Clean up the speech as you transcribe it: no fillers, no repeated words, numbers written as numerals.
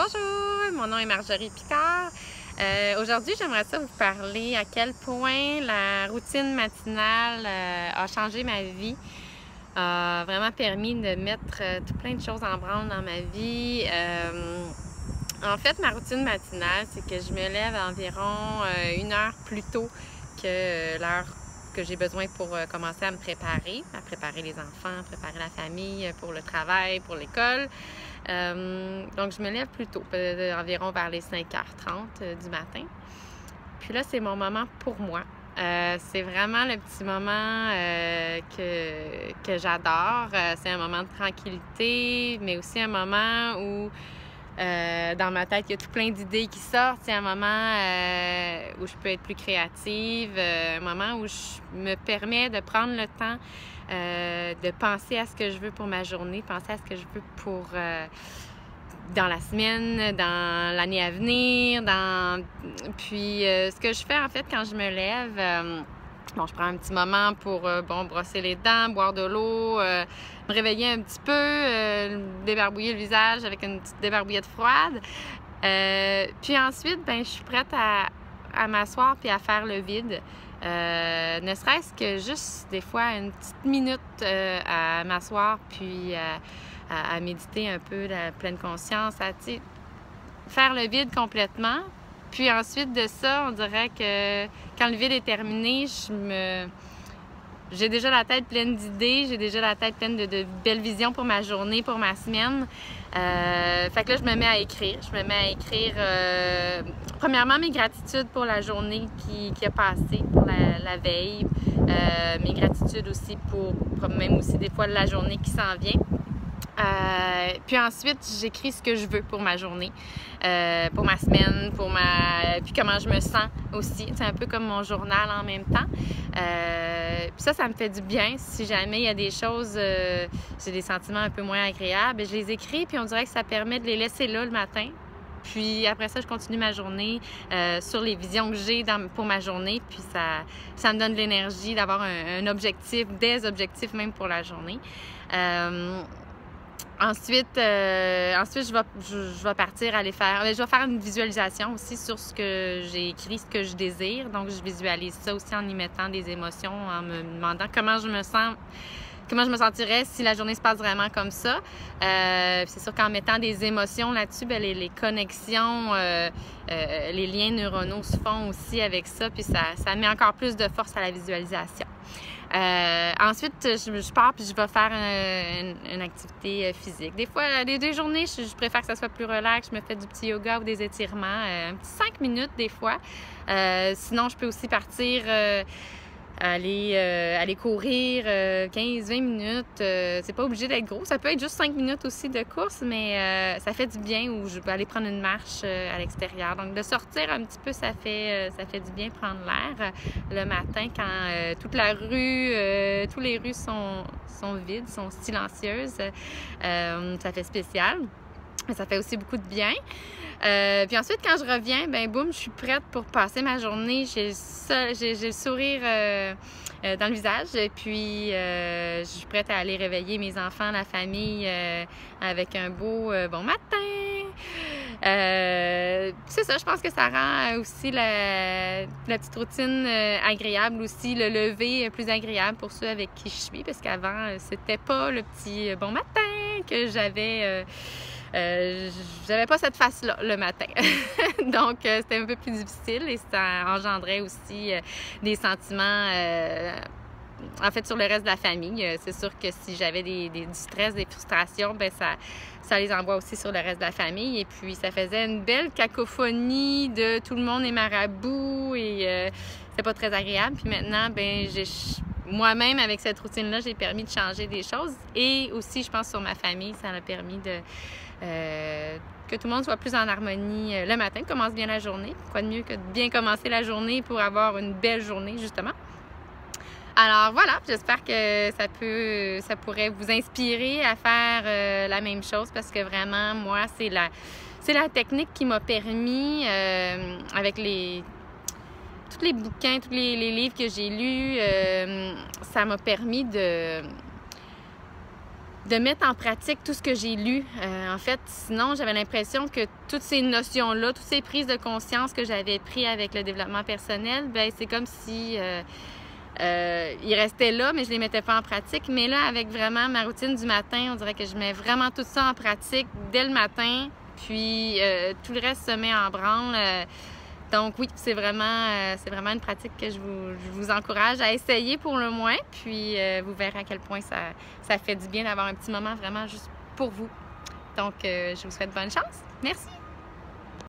Bonjour, mon nom est Marjorie Picard. Aujourd'hui, j'aimerais ça vous parler à quel point la routine matinale a changé ma vie, a vraiment permis de mettre tout plein de choses en branle dans ma vie. En fait, ma routine matinale, c'est que je me lève environ 1 heure plus tôt que l'heure que j'ai besoin pour commencer à préparer les enfants, à préparer la famille pour le travail, pour l'école. Donc, je me lève plus tôt, environ vers les 5h30 du matin. Puis là, c'est mon moment pour moi. C'est vraiment le petit moment que j'adore. C'est un moment de tranquillité, mais aussi un moment où dans ma tête, il y a tout plein d'idées qui sortent. C'est un moment où je peux être plus créative, un moment où je me permets de prendre le temps de penser à ce que je veux pour ma journée, penser à ce que je veux pour dans la semaine, dans l'année à venir. Puis ce que je fais en fait quand je me lève, je prends un petit moment pour brosser les dents, boire de l'eau, me réveiller un petit peu, débarbouiller le visage avec une petite débarbouillette froide. Puis ensuite, je suis prête à m'asseoir puis à faire le vide. Ne serait-ce que juste des fois une petite minute à m'asseoir puis à méditer un peu la pleine conscience, à faire le vide complètement. Puis ensuite de ça, on dirait que quand le vide est terminé, j'ai déjà la tête pleine d'idées, j'ai déjà la tête pleine de belles visions pour ma journée, pour ma semaine. Fait que là, je me mets à écrire. Je me mets à écrire, premièrement, mes gratitudes pour la journée qui a passé, pour la veille. Mes gratitudes aussi pour même aussi des fois la journée qui s'en vient. Puis ensuite, j'écris ce que je veux pour ma journée, pour ma semaine, puis comment je me sens aussi. C'est un peu comme mon journal en même temps. Puis ça me fait du bien. Si jamais il y a des choses, j'ai des sentiments un peu moins agréables, je les écris, puis on dirait que ça permet de les laisser là le matin. Puis après ça, je continue ma journée sur les visions que j'ai pour ma journée. Puis ça me donne de l'énergie d'avoir un objectif, des objectifs même pour la journée. Ensuite, je vais partir aller faire... Je vais faire une visualisation aussi sur ce que j'ai écrit, ce que je désire. Donc, je visualise ça aussi en y mettant des émotions, en me demandant comment je me sentirais si la journée se passe vraiment comme ça. C'est sûr qu'en mettant des émotions là-dessus, les connexions, les liens neuronaux se font aussi avec ça, puis ça met encore plus de force à la visualisation. Ensuite, je pars puis je vais faire une activité physique. Des fois, les 2 journées, je préfère que ça soit plus relax. Je me fais du petit yoga ou des étirements, un petit 5 minutes des fois. Sinon, je peux aussi partir aller courir 15-20 minutes. C'est pas obligé d'être gros. Ça peut être juste 5 minutes aussi de course, mais ça fait du bien, ou je peux aller prendre une marche à l'extérieur. Donc, de sortir un petit peu, ça fait du bien prendre l'air le matin quand toute la rue, toutes les rues sont vides, sont silencieuses. Ça fait spécial. Mais ça fait aussi beaucoup de bien. Puis ensuite, quand je reviens, boum, je suis prête pour passer ma journée. J'ai le sourire dans le visage. Puis, je suis prête à aller réveiller mes enfants, la famille, avec un beau bon matin. C'est ça, je pense que ça rend aussi la petite routine agréable aussi, le lever plus agréable pour ceux avec qui je suis. Parce qu'avant, c'était pas le petit bon matin que j'avais... j'avais pas cette face-là le matin. Donc, c'était un peu plus difficile et ça engendrait aussi des sentiments, en fait, sur le reste de la famille. C'est sûr que si j'avais du stress, des frustrations, ça les envoie aussi sur le reste de la famille. Et puis, ça faisait une belle cacophonie de tout le monde est marabout et c'est pas très agréable. Puis maintenant, moi-même, avec cette routine-là, j'ai permis de changer des choses. Et aussi, je pense, sur ma famille, ça m'a permis que tout le monde soit plus en harmonie le matin, commence bien la journée. Quoi de mieux que de bien commencer la journée pour avoir une belle journée, justement. Alors voilà, j'espère que ça pourrait vous inspirer à faire la même chose, parce que vraiment, moi, c'est la technique qui m'a permis, avec tous les bouquins, tous les livres que j'ai lus, ça m'a permis de mettre en pratique tout ce que j'ai lu. En fait, sinon, j'avais l'impression que toutes ces notions-là, toutes ces prises de conscience que j'avais prises avec le développement personnel, ben c'est comme si ils restaient là, mais je les mettais pas en pratique. Mais là, avec vraiment ma routine du matin, on dirait que je mets vraiment tout ça en pratique dès le matin, puis tout le reste se met en branle. Donc oui, c'est vraiment une pratique que je vous encourage à essayer pour le moins, puis vous verrez à quel point ça fait du bien d'avoir un petit moment vraiment juste pour vous. Donc, je vous souhaite bonne chance. Merci!